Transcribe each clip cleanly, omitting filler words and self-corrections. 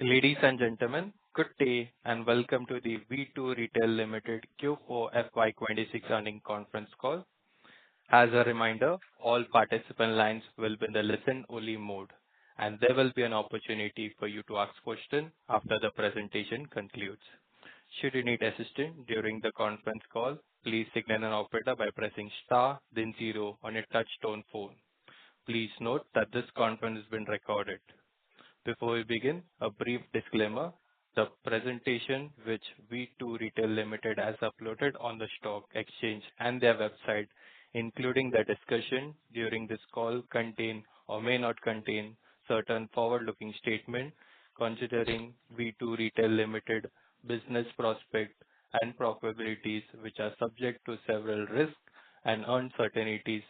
Ladies and gentlemen, good day and welcome to the V2RETAIL Limited Q4 FY26 earnings conference call. As a reminder, all participant lines will be in the listen-only mode, and there will be an opportunity for you to ask questions after the presentation concludes. Should you need assistance during the conference call, please signal an operator by pressing star then zero on your touch-tone phone. Please note that this conference is being recorded. Before we begin, a brief disclaimer. The presentation which V2RETAIL Limited has uploaded on the stock exchange and their website, including the discussion during this call, contain or may not contain certain forward-looking statements considering V2RETAIL Limited business prospect and probabilities, which are subject to several risks and uncertainties,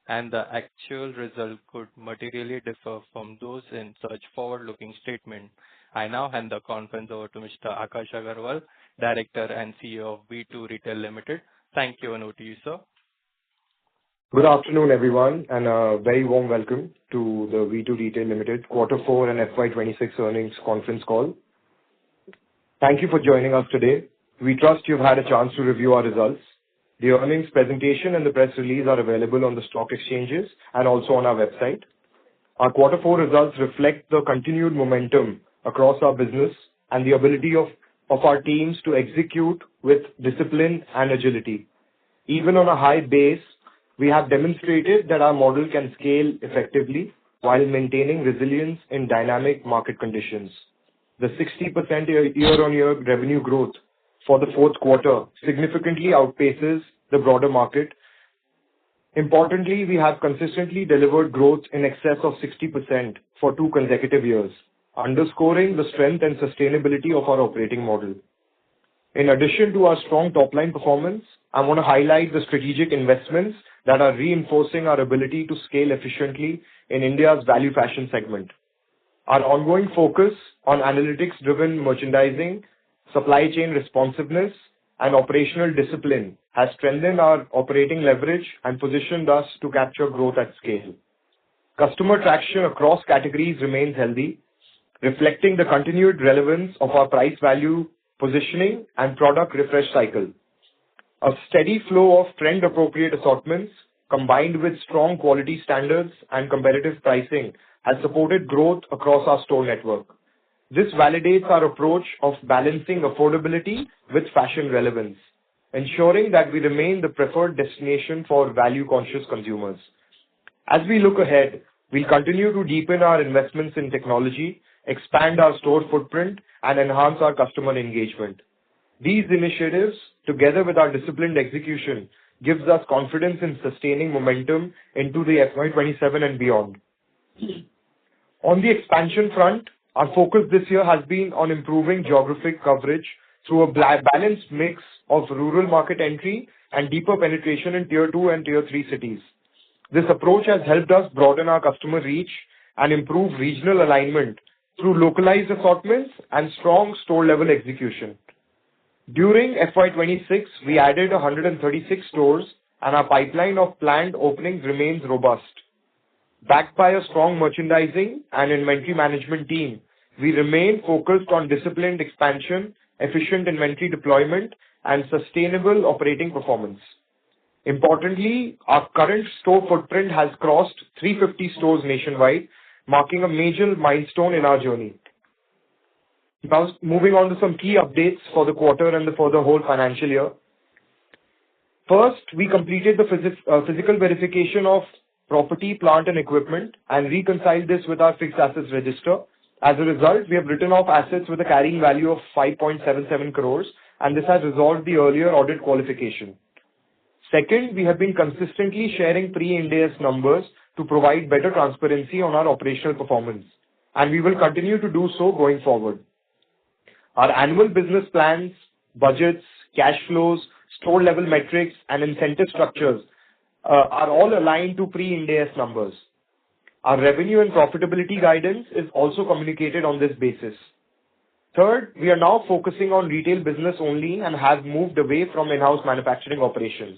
and the actual result could materially differ from those in such forward-looking statement. I now hand the conference over to Mr. Akash Agarwal, Director and CEO of V2RETAIL Limited. Thank you, and over to you, sir. Good afternoon, everyone, and a very warm welcome to the V2RETAIL Limited Q4 and FY26 earnings conference call. Thank you for joining us today. We trust you've had a chance to review our results. The earnings presentation and the press release are available on the stock exchanges and also on our website. Our Q4 results reflect the continued momentum across our business and the ability of our teams to execute with discipline and agility. Even on a high base, we have demonstrated that our model can scale effectively while maintaining resilience in dynamic market conditions. The 60% year-on-year revenue growth for the Q4 significantly outpaces the broader market. Importantly, we have consistently delivered growth in excess of 60% for 2 consecutive years, underscoring the strength and sustainability of our operating model. In addition to our strong top-line performance, I want to highlight the strategic investments that are reinforcing our ability to scale efficiently in India's value fashion segment. Our ongoing focus on analytics-driven merchandising, supply chain responsiveness, and operational discipline has strengthened our operating leverage and positioned us to capture growth at scale. Customer traction across categories remains healthy, reflecting the continued relevance of our price-value positioning and product refresh cycle. A steady flow of trend-appropriate assortments, combined with strong quality standards and competitive pricing, has supported growth across our store network. This validates our approach of balancing affordability with fashion relevance, ensuring that we remain the preferred destination for value-conscious consumers. As we look ahead, we'll continue to deepen our investments in technology, expand our store footprint, and enhance our customer engagement. These initiatives, together with our disciplined execution, gives us confidence in sustaining momentum into the FY27 and beyond. On the expansion front, our focus this year has been on improving geographic coverage through a balanced mix of rural market entry and deeper penetration in Tier 2 and Tier 3 cities. This approach has helped us broaden our customer reach and improve regional alignment through localized assortments and strong store-level execution. During FY26, we added 136 stores, and our pipeline of planned openings remains robust. Backed by a strong merchandising and inventory management team, we remain focused on disciplined expansion, efficient inventory deployment, and sustainable operating performance. Importantly, our current store footprint has crossed 350 stores nationwide, marking a major milestone in our journey. Now, moving on to some key updates for the quarter and for the whole financial year. First, we completed the physical verification of property, plant, and equipment and reconciled this with our fixed assets register. As a result, we have written off assets with a carrying value of 5.77 crores, and this has resolved the earlier audit qualification. Second, we have been consistently sharing pre-Ind AS numbers to provide better transparency on our operational performance, and we will continue to do so going forward. Our annual business plans, budgets, cash flows, store-level metrics, and incentive structures are all aligned to pre-Ind AS numbers. Our revenue and profitability guidance is also communicated on this basis. Third, we are now focusing on retail business only and have moved away from in-house manufacturing operations.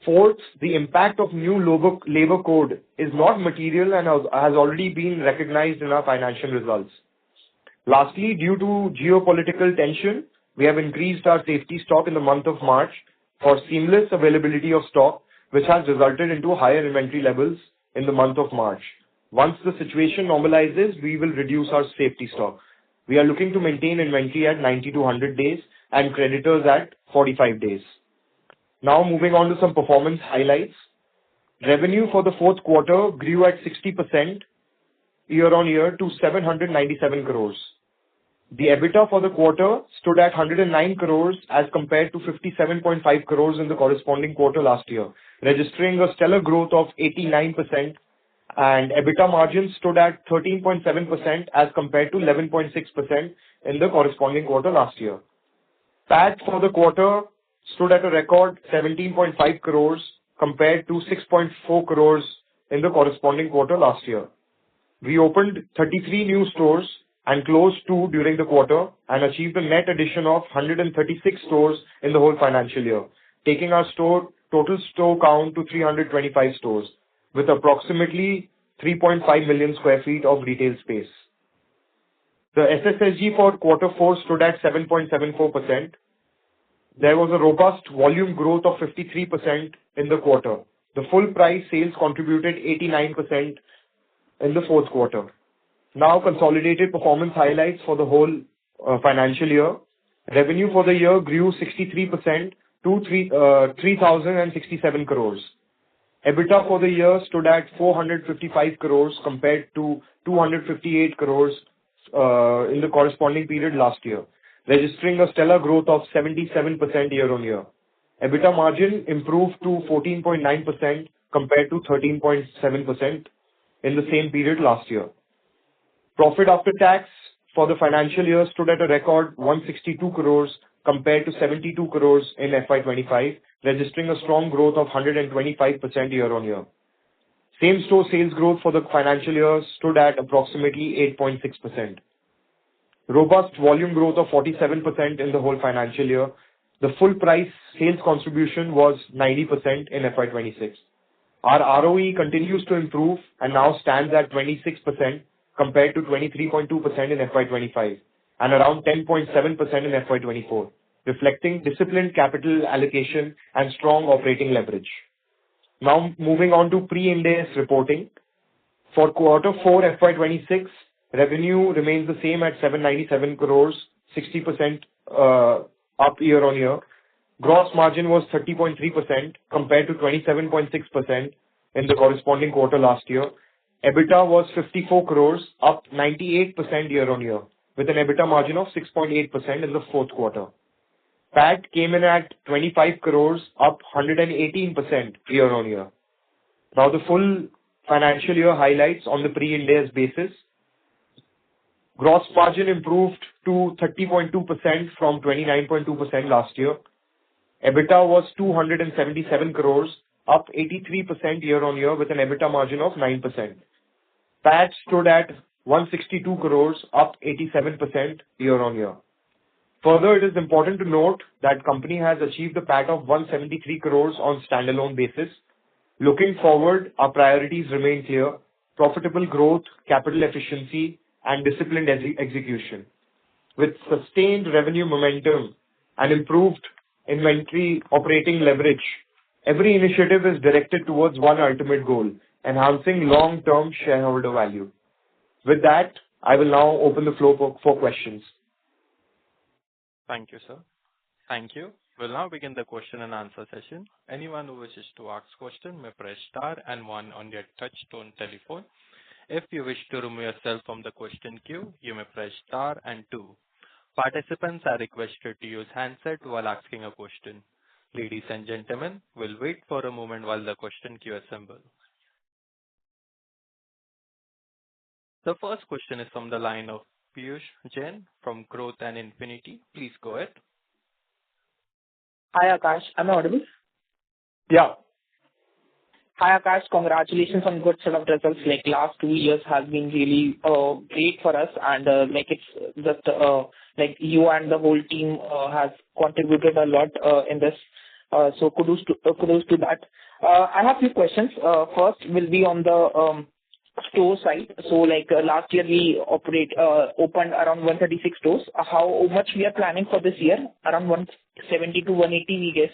Fourth, the impact of new labor code is not material and has already been recognized in our financial results. Lastly, due to geopolitical tension, we have increased our safety stock in the month of March for seamless availability of stock, which has resulted into higher inventory levels in the month of March. Once the situation normalizes, we will reduce our safety stock. We are looking to maintain inventory at 90 to 100 days and creditors at 45 days. Now moving on to some performance highlights. Revenue for the fourth quarter grew at 60% year-on-year to 797 crores. The EBITDA for the quarter stood at 109 crores as compared to 57.5 crores in the corresponding quarter last year, registering a stellar growth of 89%, and EBITDA margin stood at 13.7% as compared to 11.6% in the corresponding quarter last year. PAT for the quarter stood at a record 17.5 crores compared to 6.4 crores in the corresponding quarter last year. We opened 33 new stores and closed 2 during the quarter and achieved a net addition of 136 stores in the whole financial year, taking our total store count to 325 stores with approximately 3.5 million square feet of retail space. The SSSG for quarter 4 stood at 7.74%. There was a robust volume growth of 53% in the quarter. The full price sales contributed 89% in the fourth quarter. Now consolidated performance highlights for the whole financial year. Revenue for the year grew 63% to 3,067 crores. EBITDA for the year stood at 455 crores compared to 258 crores in the corresponding period last year, registering a stellar growth of 77% year-on-year. EBITDA margin improved to 14.9% compared to 13.7% in the same period last year. Profit after tax for the financial year stood at a record 162 crores compared to 72 crores in FY25, registering a strong growth of 125% year-on-year. Same-store sales growth for the financial year stood at approximately 8.6%. Robust volume growth of 47% in the whole financial year. The full price sales contribution was 90% in FY26. Our ROE continues to improve and now stands at 26% compared to 23.2% in FY25 and around 10.7% in FY24, reflecting disciplined capital allocation and strong operating leverage. Now moving on to pre-Ind AS reporting. For quarter 4 FY26, revenue remains the same at 797 crores, 60% up year-on-year. Gross margin was 30.3% compared to 27.6% in the corresponding quarter last year. EBITDA was 54 crores, up 98% year-on-year, with an EBITDA margin of 6.8% in the fourth quarter. PAT came in at 25 crores, up 118% year-on-year. Now the full financial year highlights on the pre-Ind AS basis. Gross margin improved to 30.2% from 29.2% last year. EBITDA was 277 crores, up 83% year-on-year with an EBITDA margin of 9%. PAT stood at 162 crores, up 87% year-on-year. Further, it is important to note that company has achieved a PAT of 173 crores on standalone basis. Looking forward, our priorities remain clear: profitable growth, capital efficiency, and disciplined execution. With sustained revenue momentum and improved inventory operating leverage, every initiative is directed towards one ultimate goal: enhancing long-term shareholder value. With that, I will now open the floor for questions. Thank you, sir. Thank you. We'll now begin the question and answer session. Anyone who wishes to ask question may press star and 1 on their touch-tone telephone. If you wish to remove yourself from the question queue, you may press star and 2. Participants are requested to use handset while asking a question. Ladies and gentlemen, we'll wait for a moment while the question queue assembles. The first question is from the line of Piyush Jain from Growth and Infinity. Please go ahead. Hi Akash, am I audible? Yeah. Hi Akash, congratulations on good set of results. Like last 2 years has been really great for us, and it's just like you and the whole team has contributed a lot in this. So kudos to that. I have few questions. First will be on the store side. So like last year we opened around 136 stores. How much we are planning for this year? Around 170 to 180, we guess.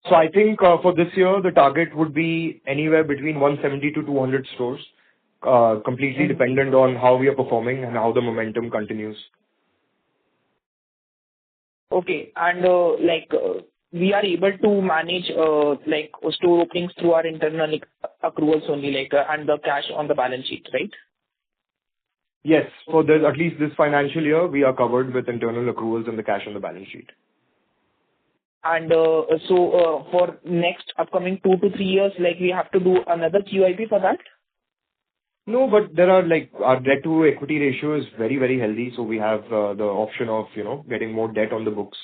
So I think for this year, the target would be anywhere between 170 to 200 stores, completely dependent on how we are performing and how the momentum continues. Okay. And we are able to manage like store openings through our internal accruals only, like and the cash on the balance sheet, right? Yes, for at least this financial year, we are covered with internal accruals and the cash on the balance sheet. And for next upcoming 2 to 3 years, like we have to do another QIP for that? No, but there are our debt to equity ratio is very, very healthy. So we have the option of, getting more debt on the books.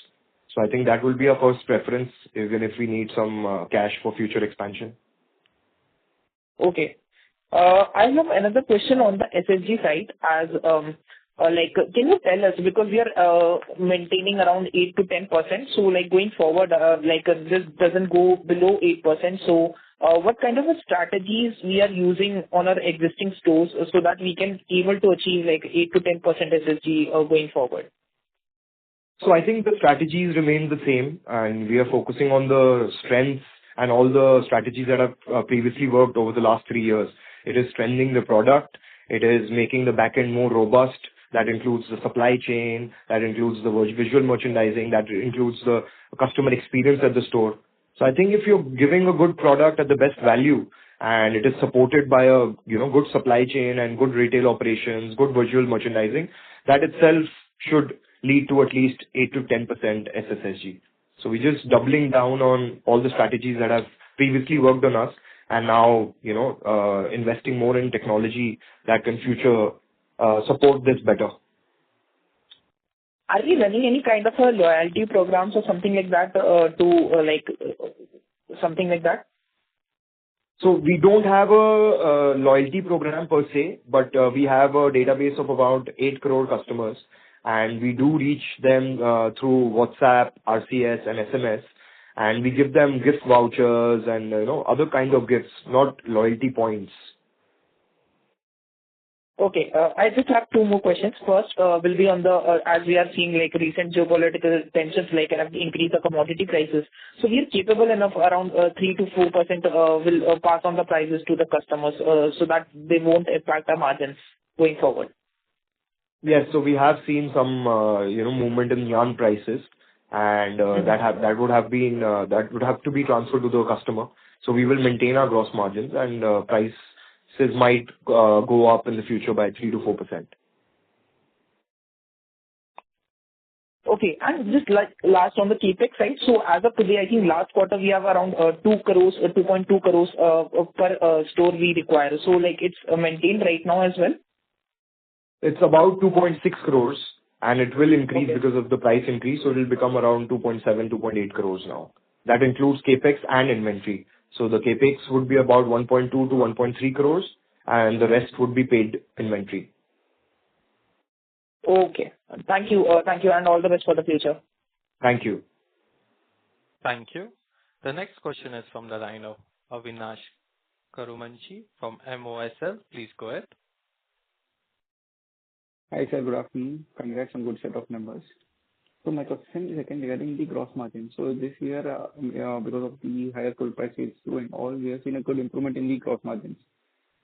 So I think that will be our first preference, even if we need some cash for future expansion. Okay. I have another question on the SSG side. As can you tell us, because we are maintaining around 8 to 10%, so like going forward, this doesn't go below 8%. So what kind of strategies we are using on our existing stores so that we can able to achieve like 8 to 10% SSG going forward? So I think the strategies remain the same, and we are focusing on the strengths and all the strategies that have previously worked over the last 3 years. It is strengthening the product. It is making the backend more robust. That includes the supply chain. That includes the visual merchandising. That includes the customer experience at the store. So I think if you're giving a good product at the best value and it is supported by a good supply chain and good retail operations, good visual merchandising, that itself should lead to at least 8 to 10% SSSG. So we're just doubling down on all the strategies that have previously worked on us and now, investing more in technology that can future support this better. Are we running any kind of a loyalty programs or something like that something like that? So we don't have a loyalty program per se, but we have a database of about 8 crore customers, and we do reach them through WhatsApp, RCS, and SMS, and we give them gift vouchers and other kind of gifts, not loyalty points. Okay. I just have 2 more questions. First will be on the as we are seeing like recent geopolitical tensions have increased the commodity prices. So we are capable enough around 3 to 4% will pass on the prices to the customers so that they won't impact our margins going forward. Yes, so we have seen some movement in yarn prices, and that would have to be transferred to the customer. So we will maintain our gross margins, and prices might go up in the future by 3 to 4%. Okay. And just like last on the capex side, so as of today, I think last quarter we have around 2 crores, 2.2 crores per store we require. So like it's maintained right now as well? It's about 2.6 crores, and it will increase because of the price increase. So it will become around 2.7, 2.8 crores now. That includes capex and inventory. So the capex would be about 1.2 to 1.3 crores, and the rest would be paid inventory. Okay. Thank you, and all the best for the future. Thank you. Thank you. The next question is from the line of Avinash Karumanchi from MOSL. Please go ahead. Hi, sir. Good afternoon. Congrats on good set of numbers. So my question is again regarding the gross margin. So this year, because of the higher coal prices and all, we have seen a good improvement in the gross margins.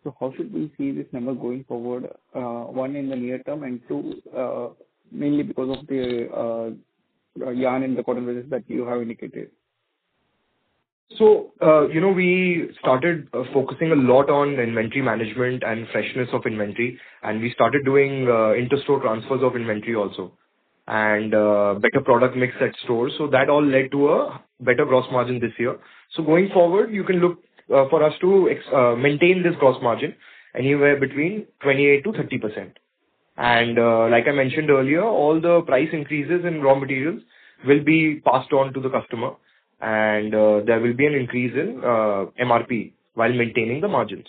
So how should we see this number going forward? One, in the near term, and two, mainly because of the yarn and the cotton business that you have indicated. So, we started focusing a lot on inventory management and freshness of inventory, and we started doing inter-store transfers of inventory also, and better product mix at stores. So that all led to a better gross margin this year. So going forward, you can look for us to maintain this gross margin anywhere between 28 to 30%. And like I mentioned earlier, all the price increases in raw materials will be passed on to the customer, and there will be an increase in MRP while maintaining the margins.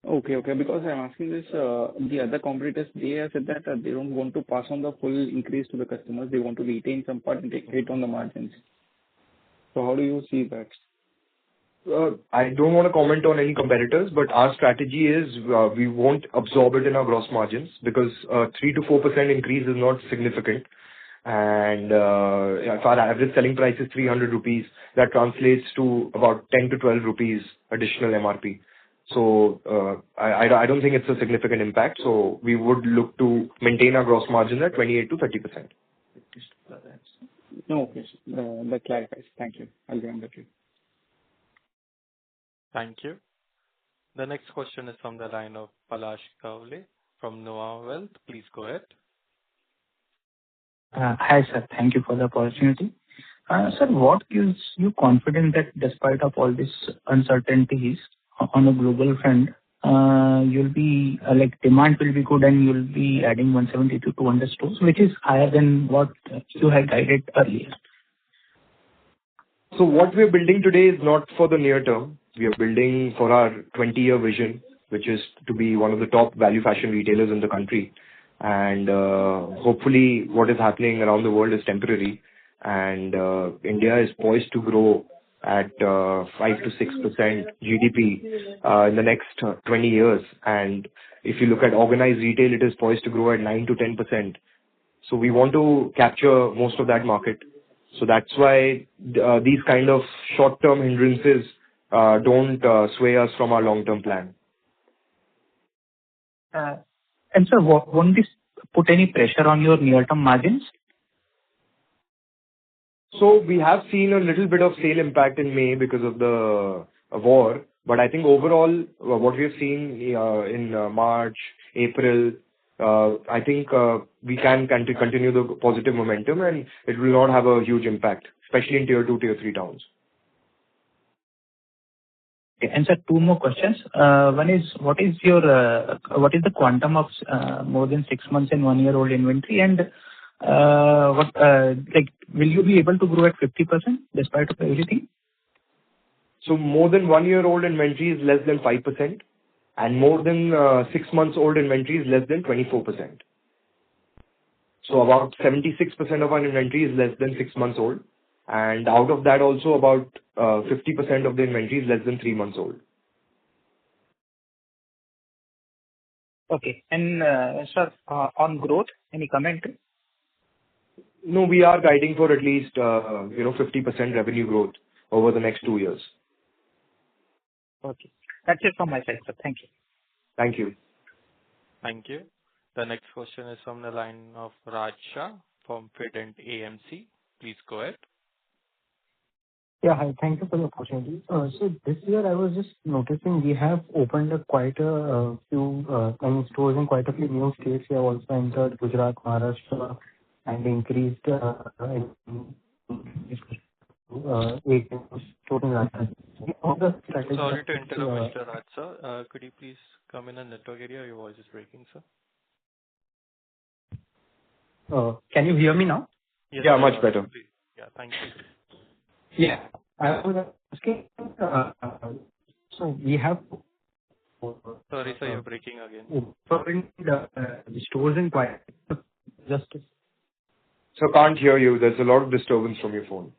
Okay. Because I'm asking this, the other competitors, they have said that they don't want to pass on the full increase to the customers. They want to retain some part and take hit on the margins. So how do you see that? I don't want to comment on any competitors, but our strategy is we won't absorb it in our gross margins because 3 to 4% increase is not significant. And if our average selling price is 300 rupees, that translates to about 10 to 12 rupees additional MRP. So I don't think it's a significant impact. So we would look to maintain our gross margin at 28 to 30%. No, okay. That clarifies. Thank you. I'll join the queue. Thank you. The next question is from the line of Palash Kavle from Noah Wealth. Please go ahead. Hi, sir. Thank you for the opportunity. Sir, what gives you confidence that despite of all these uncertainties on a global front, you'll be demand will be good and you'll be adding 170 to 200 stores, which is higher than what you had guided earlier? So what we're building today is not for the near term. We are building for our 20-year vision, which is to be one of the top value fashion retailers in the country. And hopefully what is happening around the world is temporary. And India is poised to grow at 5 to 6% GDP in the next 20 years. And if you look at organized retail, it is poised to grow at 9 to 10%. So we want to capture most of that market. So that's why these kind of short-term hindrances don't sway us from our long-term plan. And sir, won't this put any pressure on your near-term margins? So we have seen a little bit of sale impact in May because of the war. But I think overall, what we have seen in March, April, I think we can continue the positive momentum and it will not have a huge impact, especially in tier 2, tier 3 towns. Okay. And sir, two more questions. One is, what is the quantum of more than 6 months and 1 year old inventory? And will you be able to grow at 50% despite of everything? So more than 1 year old inventory is less than 5%. And more than 6 months old inventory is less than 24%. So about 76% of our inventory is less than 6 months old. And out of that also about 50% of the inventory is less than 3 months old. Okay. And sir, on growth, any comment? No, we are guiding for at least 50% revenue growth over the next 2 years. Okay. That's it from my side, sir. Thank you. Thank you. Thank you. The next question is from the line of Raj Shah from Fident AMC. Please go ahead. Yeah, hi. Thank you for the opportunity. So this year I was just noticing we have opened up quite a few stores in quite a few new states. We have also entered Gujarat, Maharashtra, and increased store in Rajasthan. Sorry to interrupt, Mr. Raj, sir. Could you please come in a network area? Your voice is breaking, sir. Can you hear me now? Yes, yeah, much better. Yeah, thank you. Yeah. I was asking, so we have... Sorry, sir, you're breaking again. Opened stores in quite... Just... So can't hear you. There's a lot of disturbance from your phone.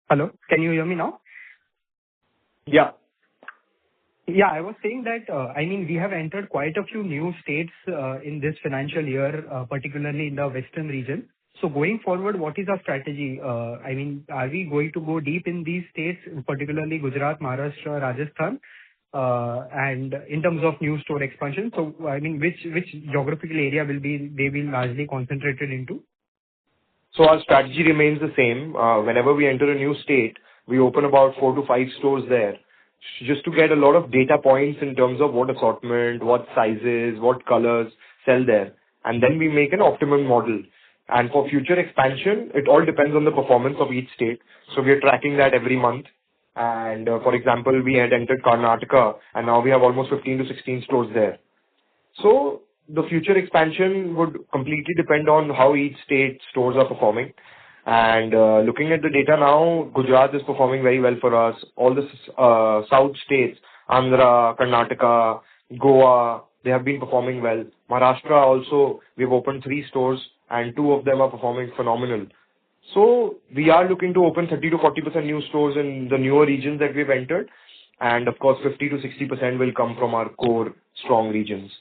Hello? Can you hear me now? Yeah. Yeah, I was saying that, we have entered quite a few new states in this financial year, particularly in the western region. So going forward, what is our strategy? Are we going to go deep in these states, particularly Gujarat, Maharashtra, Rajasthan, and in terms of new store expansion? So, which geographical area will they be largely concentrated into? So our strategy remains the same. Whenever we enter a new state, we open about 4 to 5 stores there, just to get a lot of data points in terms of what assortment, what sizes, what colors sell there. And then we make an optimum model. And for future expansion, it all depends on the performance of each state. So we are tracking that every month. And for example, we had entered Karnataka and now we have almost 15 to 16 stores there. So the future expansion would completely depend on how each state stores are performing. And looking at the data now, Gujarat is performing very well for us. All the south states, Andhra, Karnataka, Goa, they have been performing well. Maharashtra also, we've opened 3 stores and 2 of them are performing phenomenal. So we are looking to open 30 to 40% new stores in the newer regions that we've entered. And of course, 50 to 60% will come from our core strong regions.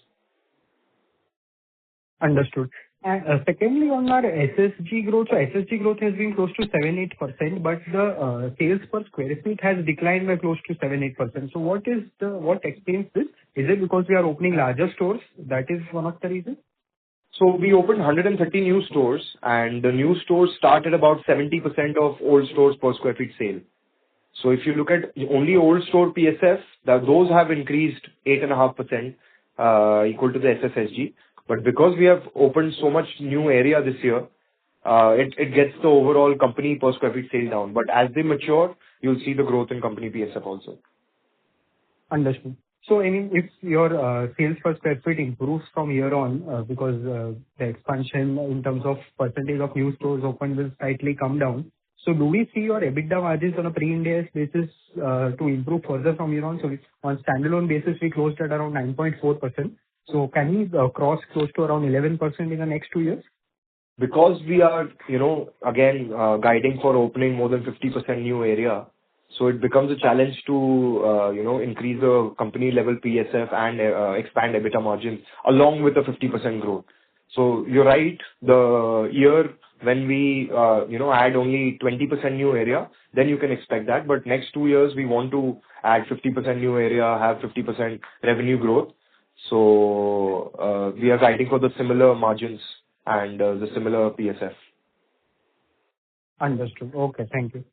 Understood. And secondly, on our SSG growth, so SSG growth has been close to 7-8%, but the sales per square feet has declined by close to 7-8%. So what explains this? Is it because we are opening larger stores? That is one of the reasons? So we opened 130 new stores, and the new stores start at about 70% of old stores per square feet sale. So if you look at only old store PSF, those have increased 8.5%, equal to the SSSG. But because we have opened so much new area this year, it gets the overall company per square feet sale down. But as they mature, you'll see the growth in company PSF also. Understood. So, I mean, if your sales per square feet improves from here on, because the expansion in terms of percentage of new stores opened will slightly come down. So do we see your EBITDA margins on a pre-Ind AS basis to improve further from here on? So on standalone basis, we closed at around 9.4%. So can we cross close to around 11% in the next 2 years? Because we are, again, guiding for opening more than 50% new area, so it becomes a challenge to, increase the company level PSF and expand EBITDA margins along with the 50% growth. So you're right, the year when we, add only 20% new area, then you can expect that. But next 2 years, we want to add 50% new area, have 50% revenue growth. So we are guiding for the similar margins and the similar PSF. Understood. Okay, thank you.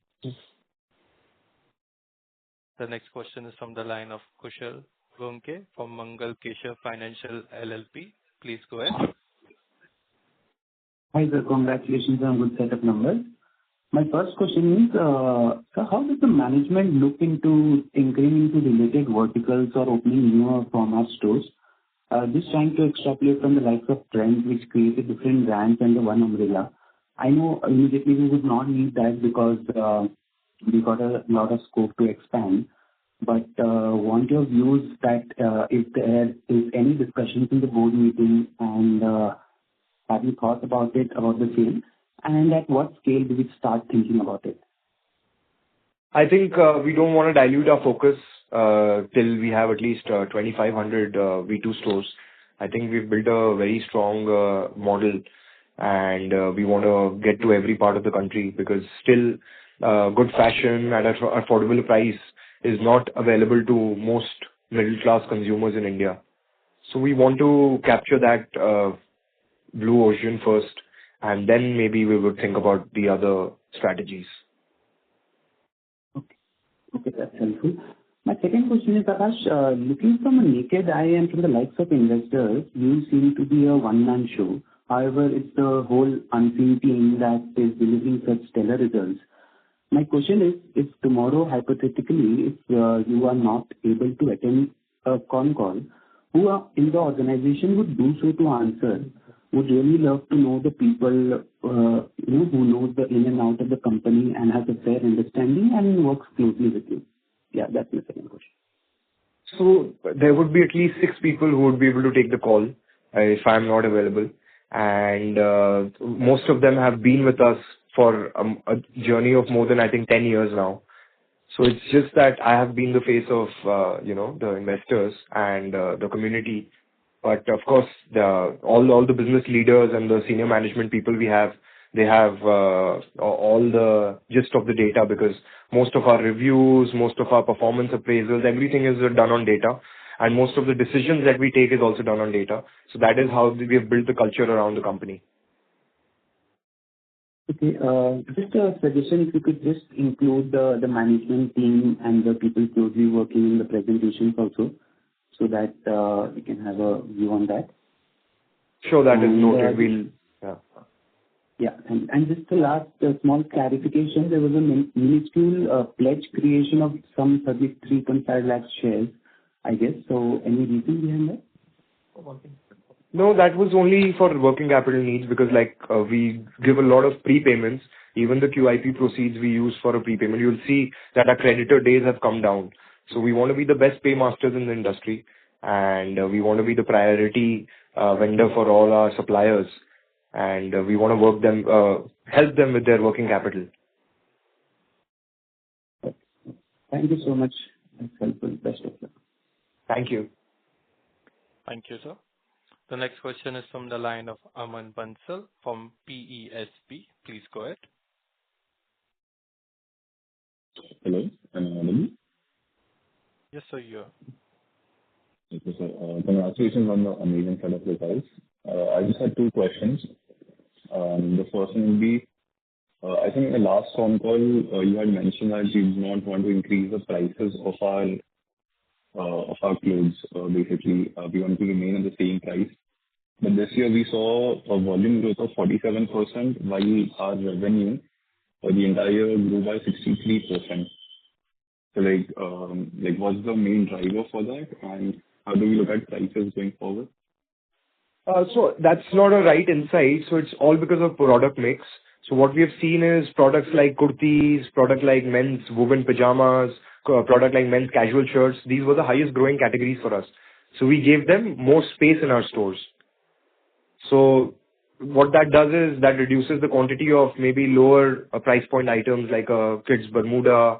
The next question is from the line of Kushal Gonke from Mangal Keshav Financial LLP. Please go ahead. Hi, sir. Congratulations on good set of numbers. My first question is, sir, how does the management look into entering into related verticals or opening newer format stores? Just trying to extrapolate from the likes of trends which created different brands under one umbrella. I know immediately we would not need that because we got a lot of scope to expand. But want your views that if there is any discussions in the board meeting, and have you thought about the same? And at what scale do we start thinking about it? I think we don't want to dilute our focus till we have at least 2,500 V2 stores. I think we've built a very strong model, and we want to get to every part of the country, because still good fashion at an affordable price is not available to most middle class consumers in India. So we want to capture that blue ocean first, and then maybe we would think about the other strategies. Okay, that's helpful. My second question is, Akash, looking from a naked eye and from the likes of investors, you seem to be a one-man show. However, it's the whole unseen team that is delivering such stellar results. My question is, if tomorrow, hypothetically, if you are not able to attend a con call, who are in the organization would do so to answer? Would really love to know the people who knows the in and out of the company and has a fair understanding and works closely with you. Yeah, that's my second question. So there would be at least 6 people who would be able to take the call if I'm not available. And most of them have been with us for a journey of more than, I think, 10 years now. So it's just that I have been the face of, the investors and the community. But of course, all the business leaders and the senior management people we have, they have all the gist of the data, because most of our reviews, most of our performance appraisals, everything is done on data. And most of the decisions that we take is also done on data. So that is how we have built the culture around the company. Okay, just a suggestion, if you could just include the management team and the people closely working in the presentations also, so that we can have a view on that. Sure, that is noted. Yeah, and just the last small clarification, there was a minuscule pledge creation of some 33.5 lakh shares, I guess. So any reason behind that? No, that was only for working capital needs, because we give a lot of prepayments. Even the QIP proceeds we use for a prepayment. You'll see that our creditor days have come down. So we want to be the best paymasters in the industry, and we want to be the priority vendor for all our suppliers. and we want to help them with their working capital. Thank you so much. That's helpful. Best of luck. Thank you. Thank you, sir. The next question is from the line of Aman Bansal from PESP. Please go ahead. Hello, am I audible? Yes, sir, you are. Okay, sir. Congratulations on the amazing set of results. I just had two questions. The first one would be, I think in the last phone call, you had mentioned that you do not want to increase the prices of our clothes. Basically, we want to remain at the same price. But this year we saw a volume growth of 47%, while our revenue for the entire year grew by 63%. So what's the main driver for that, and how do we look at prices going forward? So that's not a right insight. So it's all because of product mix. So what we have seen is products like kurtis, product like men's woven pajamas, product like men's casual shirts. These were the highest growing categories for us. So we gave them more space in our stores. So what that does is that reduces the quantity of maybe lower price point items like a kids Bermuda.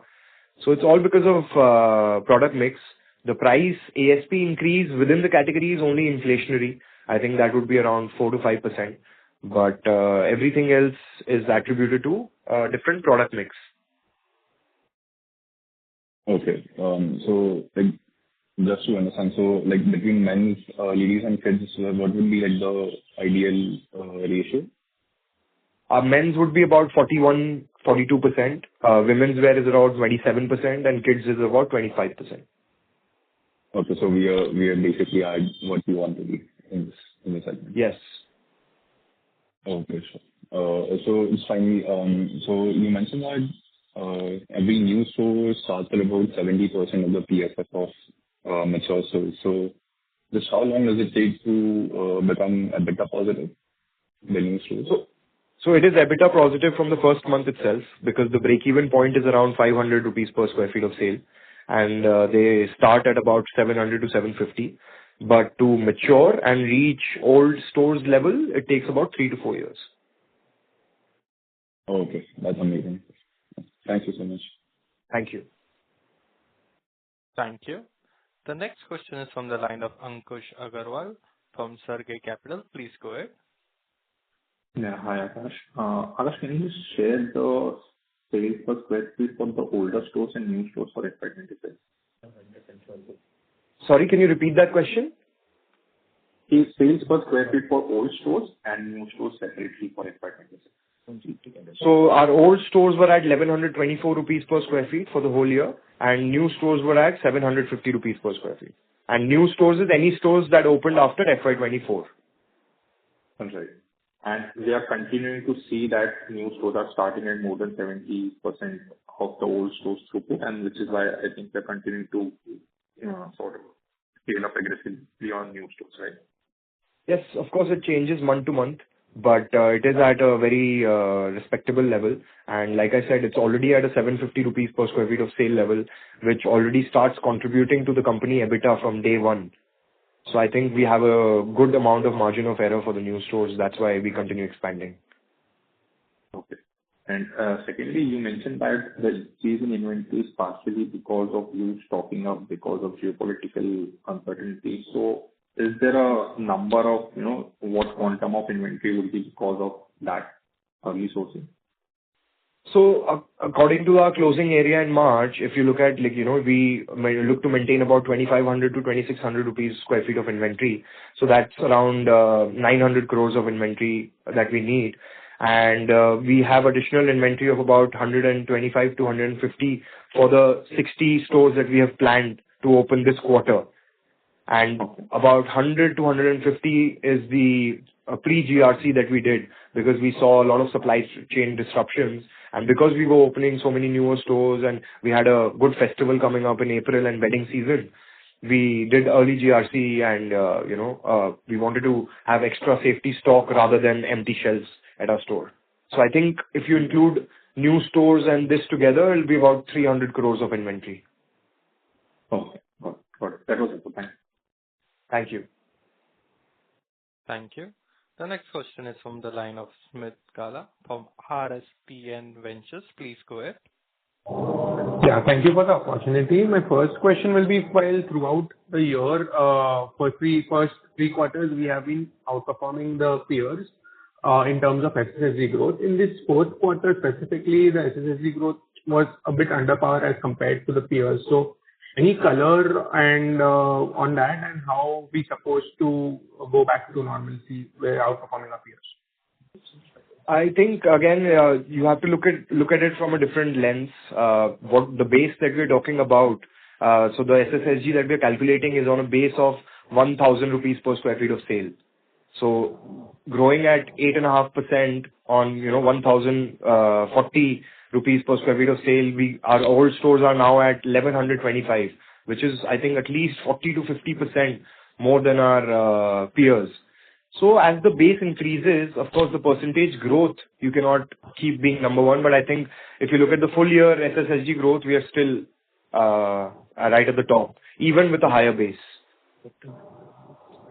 So it's all because of product mix. The price ASP increase within the category is only inflationary. I think that would be around 4 to 5%. But everything else is attributed to different product mix. Okay. So just to understand, so between men's, ladies and kids, what would be the ideal ratio? Our men's would be about 41, 42%. Women's wear is around 27%, and kids is about 25%. Okay, so we are basically at what we want to be in this segment. Yes. Okay, sure. So just finally, so you mentioned that every new store starts at about 70% of the PSF of mature stores. So just how long does it take to become EBITDA positive, the new stores? So it is EBITDA positive from the first month itself, because the break-even point is around 500 rupees per square feet of sale, and they start at about 700 to 750. But to mature and reach old stores level, it takes about 3 to 4 years. Okay, that's amazing. Thank you so much. Thank you. Thank you. The next question is from the line of Ankush Agarwal from Sargay Capital. Please go ahead. Yeah, hi Akash. Akash, can you just share the sales per square feet for the older stores and new stores for FY26? Sorry, can you repeat that question? Is sales per square feet for old stores and new stores separately for FY26? So our old stores were at 1124 rupees per square feet for the whole year, and new stores were at 750 rupees per square feet. And new stores is any stores that opened after FY24. That's right. And we are continuing to see that new stores are starting at more than 70% of the old stores throughput, and which is why I think they're continuing to sort of scale up aggressively on new stores, right? Yes, of course, it changes month to month, but it is at a very respectable level. And like I said, it's already at a 750 rupees per square feet of sale level, which already starts contributing to the company EBITDA from day one. So I think we have a good amount of margin of error for the new stores. That's why we continue expanding. Okay. And secondly, you mentioned that the increase in inventory is partially because of you stocking up because of geopolitical uncertainty. So is there a number of, what quantum of inventory will be because of that early sourcing? So according to our closing area in March, if you look at, we look to maintain about 2,500 to 2,600 rupees square feet of inventory. So that's around 900 crores of inventory that we need. And we have additional inventory of about 125 to 150 for the 60 stores that we have planned to open this quarter. And about 100 to 150 is the pre-GRC that we did, because we saw a lot of supply chain disruptions. And because we were opening so many newer stores and we had a good festival coming up in April and wedding season, we did early GRC and, we wanted to have extra safety stock rather than empty shelves at our store. So I think if you include new stores and this together, it'll be about 300 crores of inventory. Okay, got it. That was it. Thanks. Thank you. Thank you. The next question is from the line of Smith Gala from RSPN Ventures. Please go ahead. Yeah, thank you for the opportunity. My first question will be, while throughout the year, first three quarters, we have been outperforming the peers in terms of SSSG growth. In this fourth quarter specifically, the SSSG growth was a bit under par as compared to the peers. So any color and on that, and how we supposed to go back to normalcy where outperforming our peers? I think, again, you have to look at it from a different lens. What the base that we're talking about, so the SSSG that we're calculating is on a base of 1,000 rupees per square feet of sale. So growing at 8.5% on, 1,040 rupees per square feet of sale, our old stores are now at 1,125, which is, I think, at least 40 to 50% more than our peers. So as the base increases, of course, the percentage growth, you cannot keep being number one. But I think if you look at the full year SSSG growth, we are still right at the top, even with a higher base.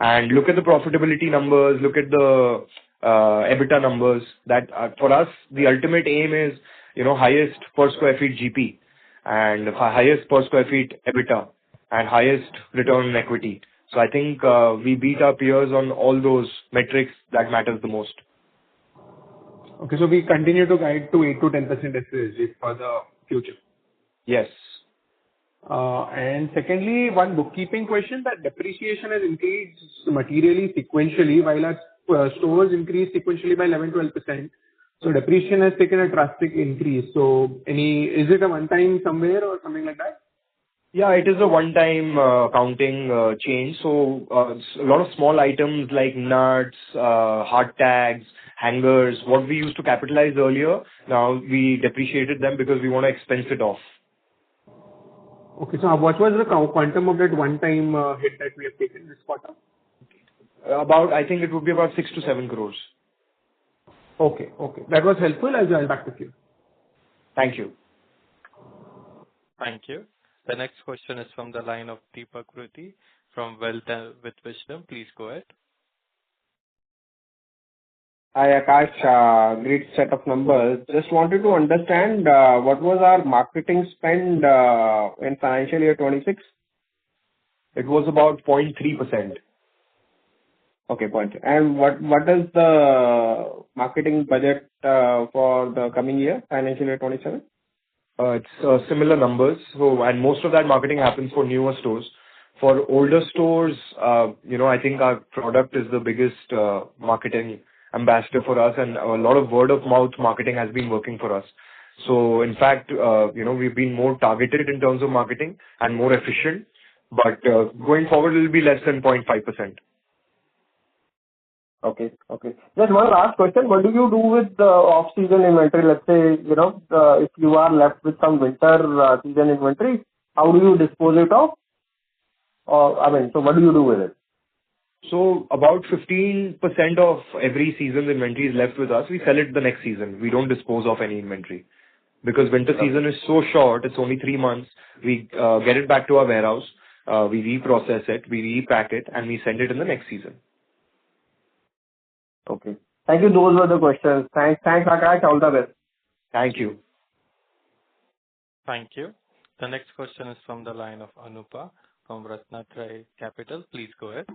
And look at the profitability numbers, look at the EBITDA numbers. That for us, the ultimate aim is, highest per square feet GP and highest per square feet EBITDA and highest return on equity. So I think we beat our peers on all those metrics that matters the most. Okay, so we continue to guide to 8 to 10% SSSG for the future. Yes. And secondly, one bookkeeping question, that depreciation has increased materially sequentially, while our stores increased sequentially by 11-12%. So depreciation has taken a drastic increase. So is it a one-time somewhere or something like that? Yeah, it is a one-time counting change. So a lot of small items like nuts, hard tags, hangers, what we used to capitalize earlier, now we depreciated them because we want to expense it off. Okay, so what was the quantum of that one-time hit that we have taken this quarter? I think it would be about 6 to 7 crores. Okay. That was helpful. I'll back with you. Thank you. Thank you. The next question is from the line of Deepak Ruti from Wealth with Wisdom. Please go ahead. Hi, Akash. Great set of numbers. Just wanted to understand what was our marketing spend in financial year 26? It was about 0.3%. Okay, point. And what is the marketing budget for the coming year, financial year 27? It's similar numbers. And most of that marketing happens for newer stores. For older stores, I think our product is the biggest marketing ambassador for us, and a lot of word of mouth marketing has been working for us. So in fact, we've been more targeted in terms of marketing and more efficient. But going forward, it will be less than 0.5%. Okay. Just one last question. What do you do with the off-season inventory? Let's say, if you are left with some winter season inventory, how do you dispose it of? So what do you do with it? So about 15% of every season's inventory is left with us. We sell it the next season. We don't dispose of any inventory. Because winter season is so short, it's only 3 months. We get it back to our warehouse, we reprocess it, we repack it, and we send it in the next season. Okay. Thank you. Those were the questions. Thanks, Akash. All the best. Thank you. Thank you. The next question is from the line of Anupa from Ratnatraya Capital. Please go ahead.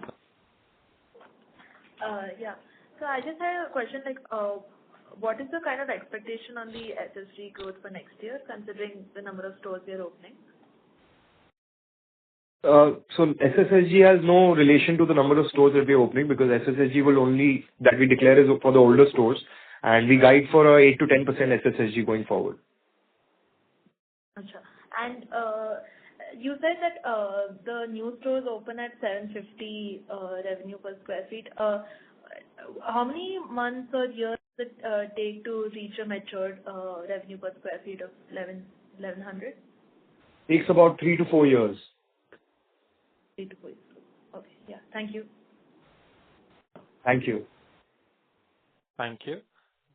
Yeah. So I just had a question what is the kind of expectation on the SSG growth for next year, considering the number of stores we are opening? So SSSG has no relation to the number of stores that we're opening, because SSSG that we declare is for the older stores, and we guide for a 8 to 10% SSSG going forward. Achha. And you said that the new stores open at 750 revenue per square feet. How many months or years does it take to reach a matured revenue per square feet of 1100? Takes about 3 to 4 years. 3 to 4 years. Okay. Yeah. Thank you. Thank you. Thank you.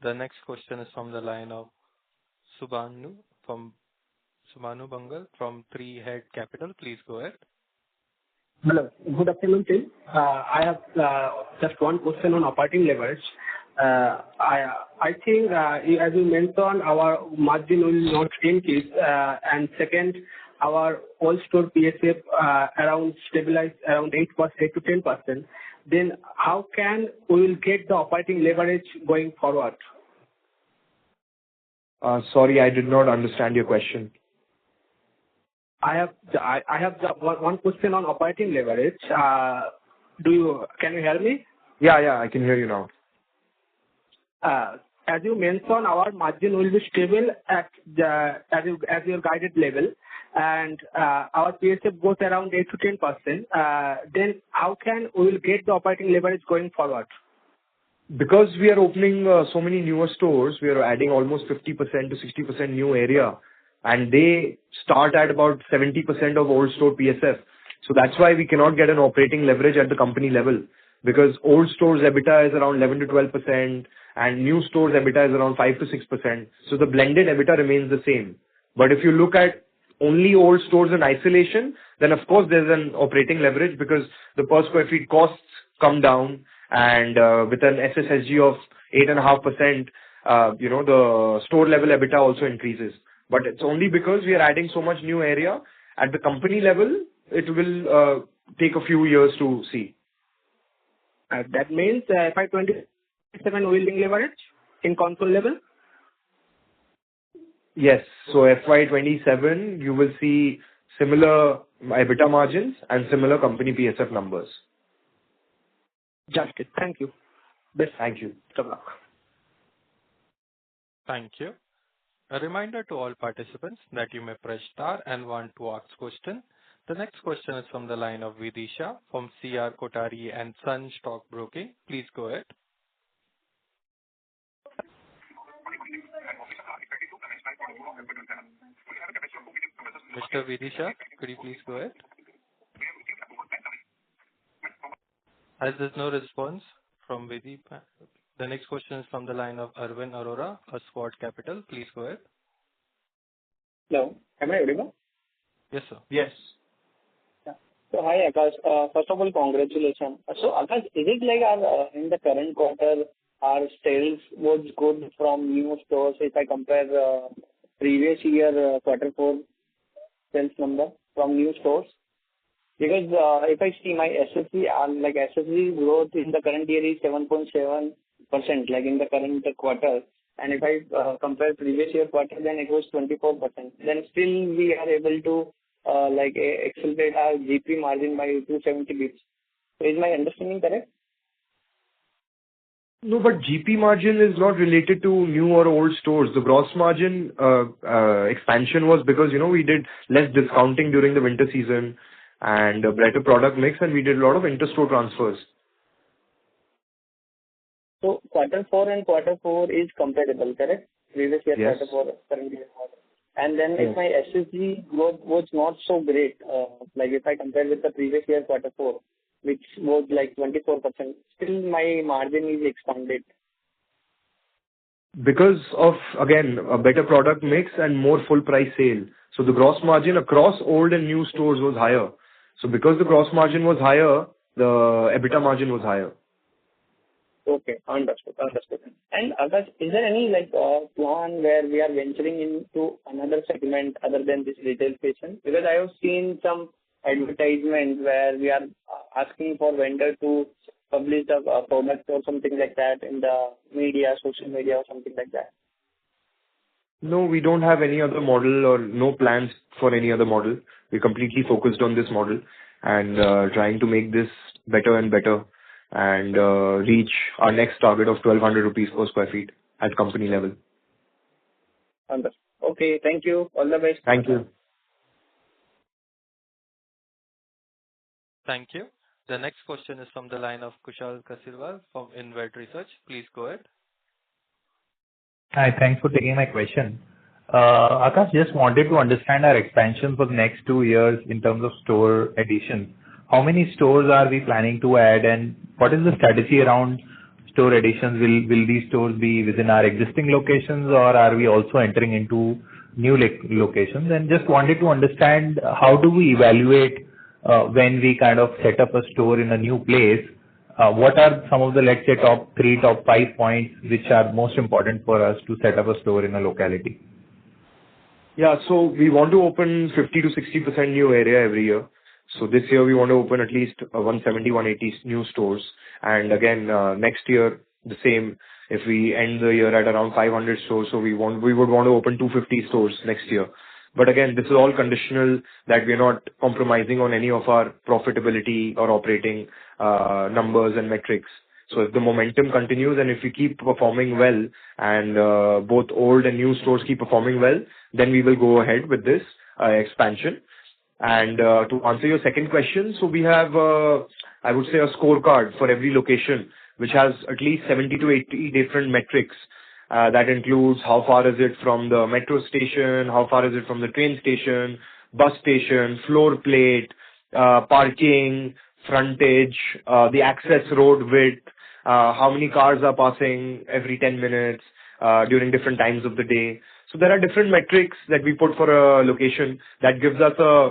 The next question is from the line of Subhanu Bangal from 3 Head Capital. Please go ahead. Hello. Good afternoon, team. I have just one question on operating leverage. I think, as you mentioned, our margin will not increase. And second, our all store PSF around stabilize around 8%, 8 to 10%. Then how can we will get the operating leverage going forward? Sorry, I did not understand your question. I have the one question on operating leverage. Can you hear me? Yeah, I can hear you now. As you mentioned, our margin will be stable at as your guided level, and our PSF goes around 8 to 10%. Then how can we will get the operating leverage going forward? Because we are opening so many newer stores, we are adding almost 50% to 60% new area, and they start at about 70% of old store PSF. So that's why we cannot get an operating leverage at the company level, because old stores EBITDA is around 11 to 12%, and new stores EBITDA is around 5 to 6%. So the blended EBITDA remains the same. But if you look at only old stores in isolation, then of course there's an operating leverage because the per square feet costs come down, and with an SSSG of 8.5%, the store level EBITDA also increases. But it's only because we are adding so much new area. At the company level, it will take a few years to see. That means FY 27 will leverage in console level? Yes. So FY 27, you will see similar EBITDA margins and similar company PSF numbers. Just it. Thank you. Thank you. Good luck. Thank you. A reminder to all participants that you may press star and one to ask question. The next question is from the line of Vidisha from CR Kothari and Son Stock Broking. Please go ahead. Mr. Vidisha, could you please go ahead? As there's no response from Vidisha, the next question is from the line of Arvind Arora, a SWOT Capital. Please go ahead. Hello. Am I audible? Yes, sir. Yes. Yeah. So hi, Akash. First of all, congratulations. So Akash, is it like in the current quarter, our sales was good from new stores if I compare previous year quarter 4 sales number from new stores? Because if I see my SSG, SSG growth in the current year is 7.7%, like in the current quarter. And if I compare previous year quarter, then it was 24%. Then still we are able to accelerate our GP margin by 270 bits. So is my understanding correct? No, but GP margin is not related to new or old stores. The gross margin expansion was because, we did less discounting during the winter season and a better product mix, and we did a lot of inter-store transfers. So quarter 4 and quarter 4 is comparable, correct? Previous year Yes. quarter 4, current year quarter. And then if my SSG growth was not so great, if I compare with the previous year quarter 4, which was like 24%, still my margin is expanded. Because of, again, a better product mix and more full price sale. So the gross margin across old and new stores was higher. So because the gross margin was higher, the EBITDA margin was higher. Okay, understood. And Akash, is there any plan where we are venturing into another segment other than this retail fashion? Because I have seen some advertisement where we are asking for vendor to publish the product or something like that in the media, social media or something like that. No, we don't have any other model or no plans for any other model. We're completely focused on this model and trying to make this better and better and reach our next target of 1,200 rupees per square feet at company level. Understood. Okay, thank you. All the best. Thank you. Thank you. The next question is from the line of Kushal Kasirwal from Inved Research. Please go ahead. Hi, thanks for taking my question. Akash, just wanted to understand our expansion for the next 2 years in terms of store addition. How many stores are we planning to add, and what is the strategy around store additions? Will these stores be within our existing locations, or are we also entering into new locations? And just wanted to understand how do we evaluate when we kind of set up a store in a new place, what are some of the, let's say, top 3, top 5 points which are most important for us to set up a store in a locality? Yeah. So we want to open 50 to 60% new area every year. So this year we want to open at least 170, 180 new stores. And again, next year, the same. If we end the year at around 500 stores, so we would want to open 250 stores next year. But again, this is all conditional that we're not compromising on any of our profitability or operating numbers and metrics. So if the momentum continues and if we keep performing well and both old and new stores keep performing well, then we will go ahead with this expansion. And to answer your second question, so we have, I would say, a scorecard for every location, which has at least 70 to 80 different metrics. That includes how far is it from the metro station, how far is it from the train station, bus station, floor plate, parking, frontage, the access road width, how many cars are passing every 10 minutes during different times of the day. So there are different metrics that we put for a location that gives us a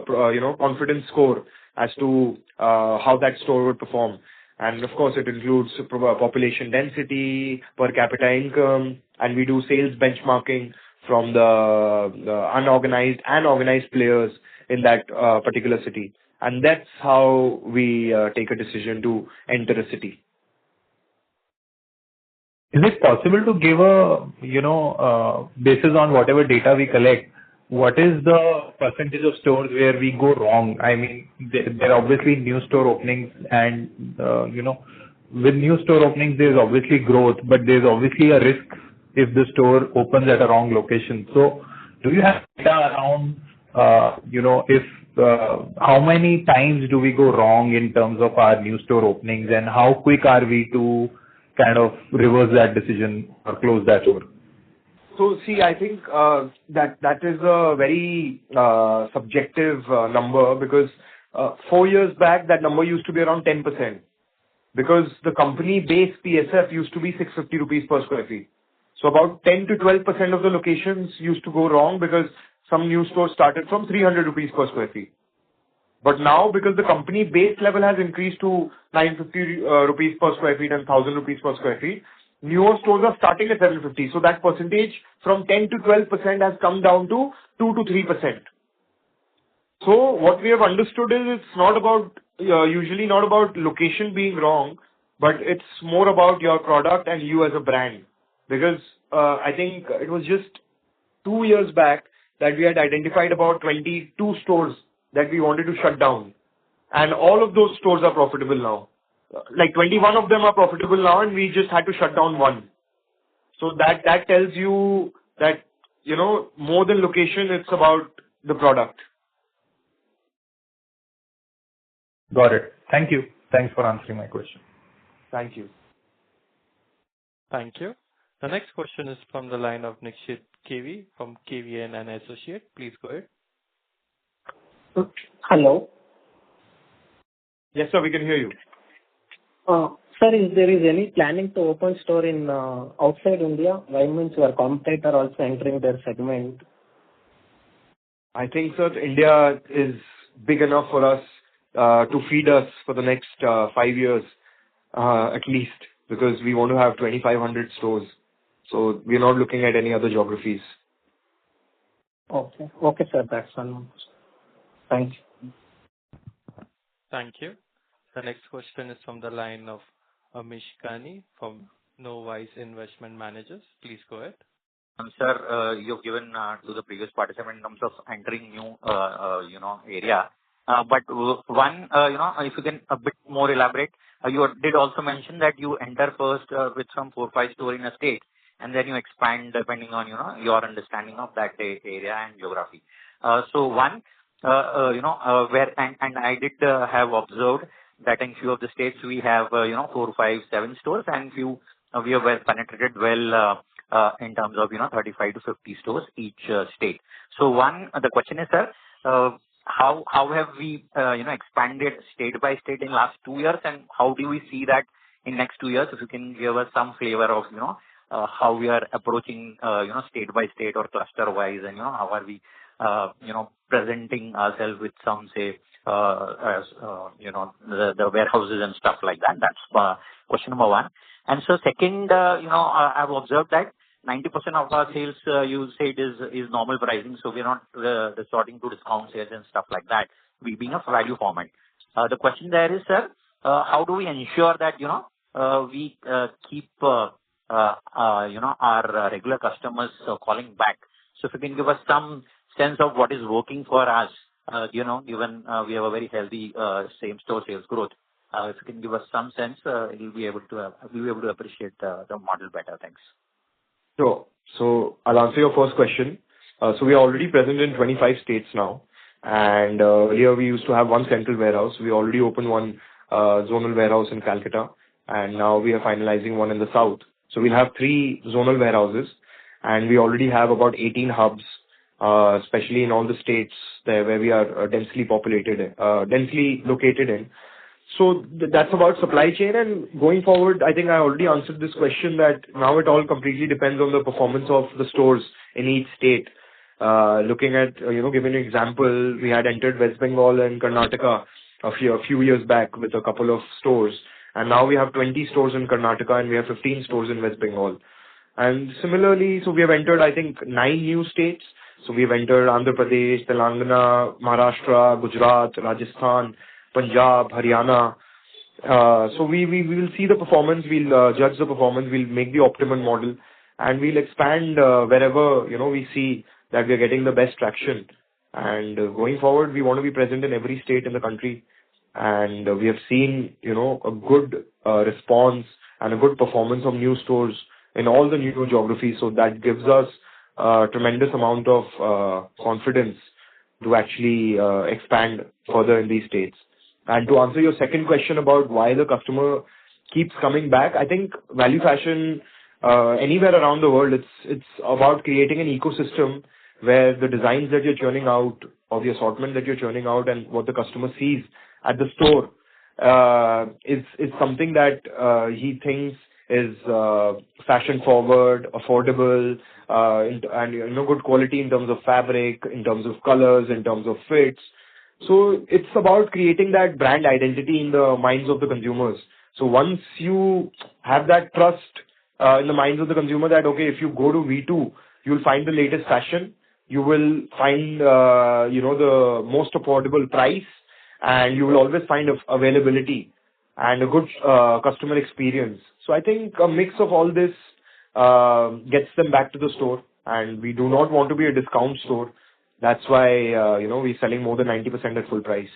confidence score as to how that store would perform. And of course, it includes population density, per capita income, and we do sales benchmarking from the unorganized and organized players in that particular city. And that's how we take a decision to enter a city. Is it possible to give a, basis on whatever data we collect, what is the percentage of stores where we go wrong? I mean, there are obviously new store openings and, with new store openings, there's obviously growth, but there's obviously a risk if the store opens at a wrong location. So do you have data around, how many times do we go wrong in terms of our new store openings and how quick are we to kind of reverse that decision or close that store? So see, I think that is a very subjective number because 4 years back that number used to be around 10% because the company base PSF used to be 650 rupees per square feet. So about 10 to 12% of the locations used to go wrong because some new stores started from 300 rupees per square feet. But now, because the company base level has increased to 950 rupees per square feet and 1000 rupees per square feet, newer stores are starting at 750. So that percentage from 10 to 12% has come down to 2 to 3%. So what we have understood is it's not about, usually not about location being wrong, but it's more about your product and you as a brand. Because I think it was just 2 years back that we had identified about 22 stores that we wanted to shut down. And all of those stores are profitable now. Like 21 of them are profitable now and we just had to shut down one. So that tells you that, more than location, it's about the product. Got it. Thank you. Thanks for answering my question. Thank you. Thank you. The next question is from the line of Nikshit KV from KVN and Associate. Please go ahead. Hello. Yes, sir, we can hear you. Sir, if there is any planning to open store in outside India, why means your competitor also entering their segment? I think, sir, India is big enough for us to feed us for the next 5 years at least, because we want to have 2,500 stores. So we're not looking at any other geographies. Okay. Okay, sir. That's all. Thank you. Thank you. The next question is from the line of Amish Kani from Knowwise Investment Managers. Please go ahead. Sir, you've given to the previous participant in terms of entering new, area. But one, if you can a bit more elaborate, you did also mention that you enter first with some 4-5 stores in a state, and then you expand depending on your understanding of that area and geography. So one, where and I did have observed that in few of the states we have 4, 5, 7 stores, and few we have well penetrated well in terms of 35 to 50 stores each state. So one, the question is, sir, how have we expanded state by state in last 2 years, and how do we see that in next 2 years? If you can give us some flavor of how we are approaching state by state or cluster wise, and how are we presenting ourselves with some say the warehouses and stuff like that? That's question number one. And so second, I've observed that 90% of our sales, you said, is normal pricing, so we're not resorting to discount sales and stuff like that. We being a value format. The question there is, sir, how do we ensure that we keep our regular customers calling back? So if you can give us some sense of what is working for us, given we have a very healthy same-store sales growth. If you can give us some sense, we'll be able to appreciate the model better. Thanks. Sure. So I'll answer your first question. So we are already present in 25 states now. And earlier we used to have one central warehouse. We already opened one zonal warehouse in Calcutta. And now we are finalizing one in the south. So we'll have 3 zonal warehouses. And we already have about 18 hubs, especially in all the states there where we are densely located in. So that's about supply chain. And going forward, I think I already answered this question that now it all completely depends on the performance of the stores in each state. Looking at, giving an example, we had entered West Bengal and Karnataka a few years back with a couple of stores. And now we have 20 stores in Karnataka and we have 15 stores in West Bengal. And similarly, so we have entered, I think, 9 new states. So we have entered Andhra Pradesh, Telangana, Maharashtra, Gujarat, Rajasthan, Punjab, Haryana. So we will see the performance, we'll judge the performance, we'll make the optimum model, and we'll expand wherever we see that we're getting the best traction. And going forward, we want to be present in every state in the country. And we have seen a good response and a good performance of new stores in all the new geographies. So that gives us a tremendous amount of confidence to actually expand further in these states. And to answer your second question about why the customer keeps coming back, I think value fashion, anywhere around the world, it's about creating an ecosystem where the designs that you're churning out or the assortment that you're churning out and what the customer sees at the store is something that he thinks is fashion forward, affordable, and good quality in terms of fabric, in terms of colors, in terms of fits. So it's about creating that brand identity in the minds of the consumers. So once you have that trust in the minds of the consumer that, okay, if you go to V2, you'll find the latest fashion, you will find, the most affordable price, and you will always find availability and a good customer experience. So I think a mix of all this gets them back to the store, and we do not want to be a discount store. That's why, we're selling more than 90% at full price.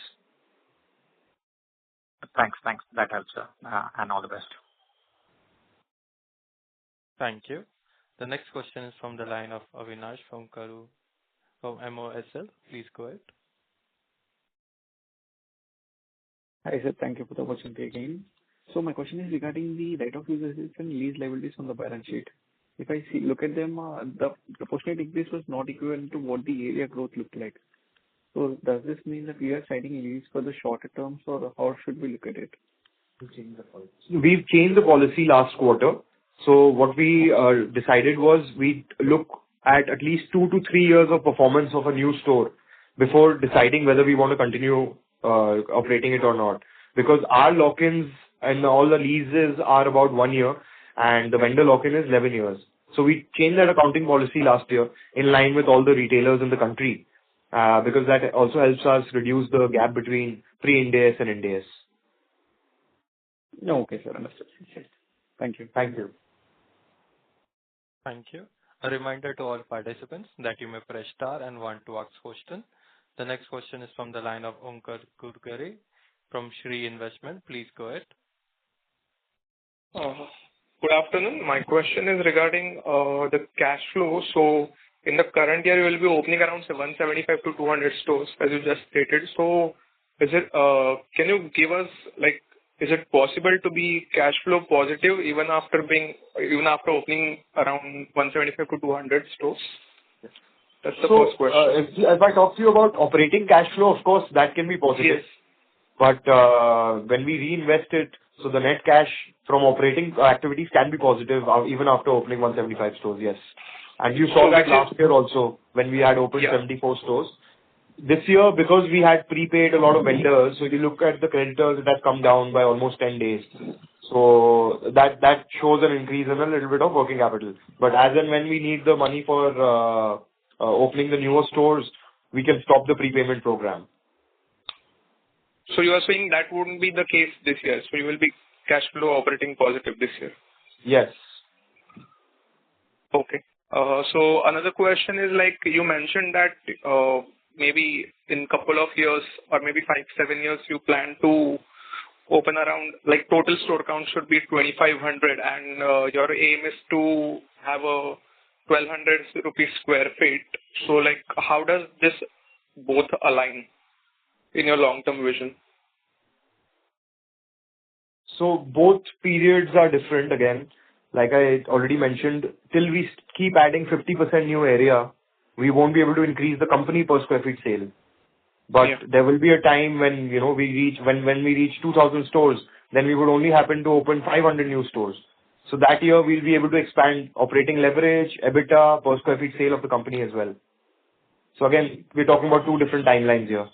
Thanks. That helps, sir. And all the best. Thank you. The next question is from the line of Avinash from MOSL. Please go ahead. Hi, sir. Thank you for the opportunity again. So my question is regarding the right of use assets and lease liabilities on the balance sheet. If I look at them, the proportionate increase was not equivalent to what the area growth looked like. So does this mean that we are signing lease for the shorter terms, or how should we look at it? We've changed the policy last quarter. So what we decided was we look at least 2 to 3 years of performance of a new store before deciding whether we want to continue operating it or not. Because our lock-ins and all the leases are about 1 year, and the vendor lock-in is 11 years. So we changed that accounting policy last year in line with all the retailers in the country, because that also helps us reduce the gap between pre-Ind AS and Ind AS. Okay, sir. Understood. Thank you. Thank you. Thank you. A reminder to all participants that you may press star and 1 to ask question. The next question is from the line of Onkar Gurgare from Shree Investment. Please go ahead. Good afternoon. My question is regarding the cash flow. So in the current year, you will be opening around 175 to 200 stores, as you just stated. So is it? Can you give us is it possible to be cash flow positive even after opening around 175 to 200 stores? That's the first question. If I talk to you about operating cash flow, of course, that can be positive. Yes. But when we reinvest it, so the net cash from operating activities can be positive even after opening 175 stores, yes. And you saw that last year also when we had opened 74 stores. This year, because we had prepaid a lot of vendors, so if you look at the creditors, it has come down by almost 10 days. So that shows an increase in a little bit of working capital. But as and when we need the money for opening the newer stores, we can stop the prepayment program. So you are saying that wouldn't be the case this year. So you will be cash flow operating positive this year. Yes. Okay. So another question is like you mentioned that maybe in couple of years or maybe 5-7 years you plan to open around like total store count should be 2,500 and your aim is to have a 1,200 rupees square feet. So like how does this both align in your long-term vision? So both periods are different again. Like I already mentioned, till we keep adding 50% new area, we won't be able to increase the company per square feet sale. But there will be a time when, we reach, when we reach 2,000 stores, then we would only happen to open 500 new stores. So that year we'll be able to expand operating leverage, EBITDA, per square feet sale of the company as well. So again, we're talking about two different timelines here.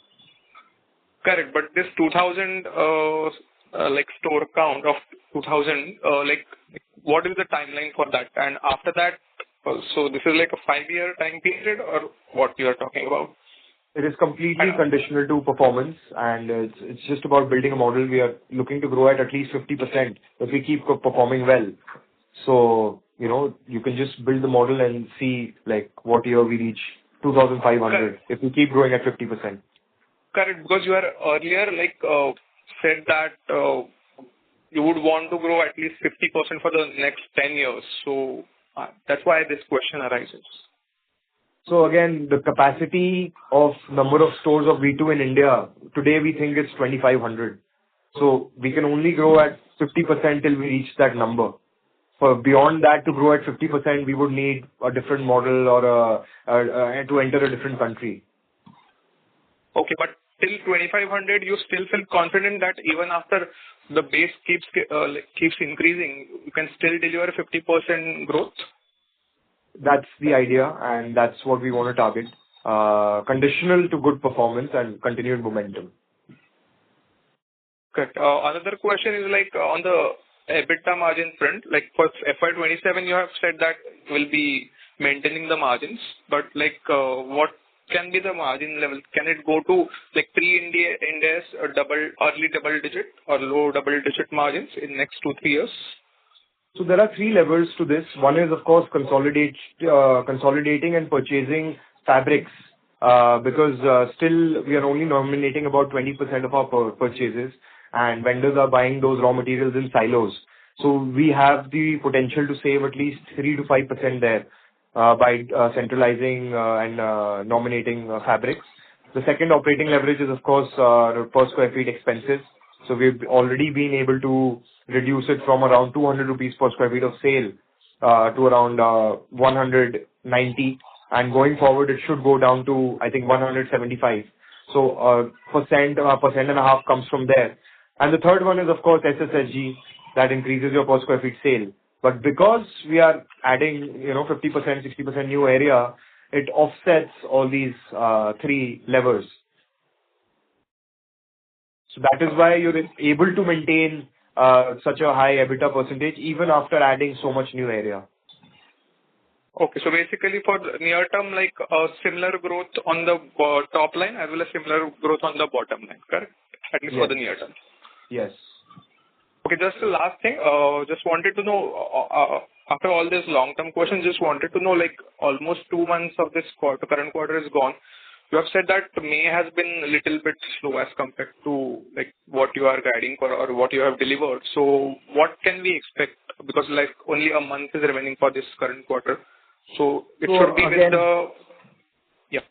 Correct, but this 2,000 like store count of 2,000, like what is the timeline for that? And after that, so this is like a 5-year time period or what you are talking about? It is completely conditional to performance, and it's just about building a model. We are looking to grow at least 50% if we keep performing well. So, you can just build the model and see like what year we reach 2,500 if we keep growing at 50%. Correct, because you are earlier like said that you would want to grow at least 50% for the next 10 years. So that's why this question arises. So again, the capacity of number of stores of V2 in India, today we think it's 2,500. So we can only grow at 50% till we reach that number. For beyond that, to grow at 50%, we would need a different model or to enter a different country. Okay, but till 2,500, you still feel confident that even after the base keeps increasing, you can still deliver 50% growth? That's the idea, and that's what we want to target. Conditional to good performance and continued momentum. Good. Another question is like on the EBITDA margin front, like for FY27, you have said that you will be maintaining the margins, but like what can be the margin level? Can it go to like pre-Ind-AS or early double digit or low double digit margins in next 2-3 years? So there are 3 levels to this. One is, of course, consolidating and purchasing fabrics, because still we are only nominating about 20% of our purchases, and vendors are buying those raw materials in silos. So we have the potential to save at least 3 to 5% there by centralizing and nominating fabrics. The second operating leverage is, of course, per square feet expenses. So we've already been able to reduce it from around 200 rupees per square feet of sale to around 190. And going forward, it should go down to, I think, 175. So percent and a half comes from there. And the third one is, of course, SSSG, that increases your per square feet sale. But because we are adding, 50%, 60% new area, it offsets all these 3 levers. So that is why you're able to maintain such a high EBITDA percentage even after adding so much new area. Okay, so basically for the near term, like similar growth on the top line as well as similar growth on the bottom line, correct? At least for the near term. Yes. Okay, just the last thing, just wanted to know, after all this long-term questions, just wanted to know, like almost 2 months of this current quarter is gone. You have said that May has been a little bit slow as compared to like what you are guiding for or what you have delivered. So what can we expect? Because like only a month is remaining for this current quarter. So it should be again, with the... Yeah.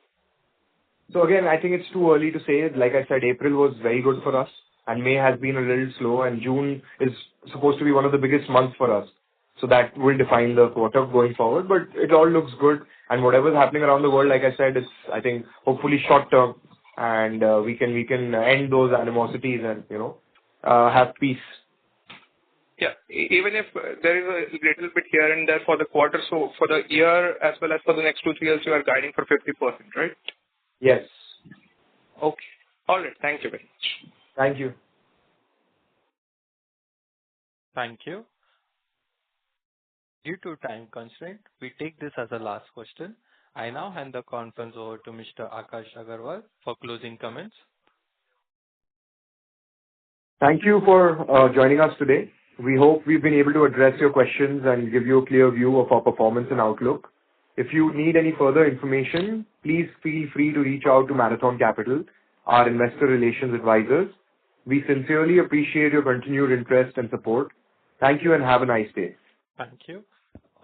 So again, I think it's too early to say. Like I said, April was very good for us and May has been a little slow, and June is supposed to be one of the biggest months for us. So that will define the quarter going forward, but it all looks good. And whatever is happening around the world, like I said, it's, I think, hopefully short term, and we can end those animosities and, have peace. Yeah, even if there is a little bit here and there for the quarter, so for the year as well as for the next 2-3 years, you are guiding for 50%, right? Yes. Okay. All right. Thank you very much. Thank you. Thank you. Due to time constraint, we take this as a last question. I now hand the conference over to Mr. Akash Agarwal for closing comments. Thank you for joining us today. We hope we've been able to address your questions and give you a clear view of our performance and outlook. If you need any further information, please feel free to reach out to Marathon Capital, our investor relations advisors. We sincerely appreciate your continued interest and support. Thank you and have a nice day. Thank you.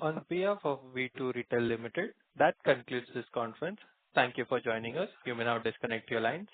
On behalf of V2 Retail Limited, that concludes this conference. Thank you for joining us. You may now disconnect your lines.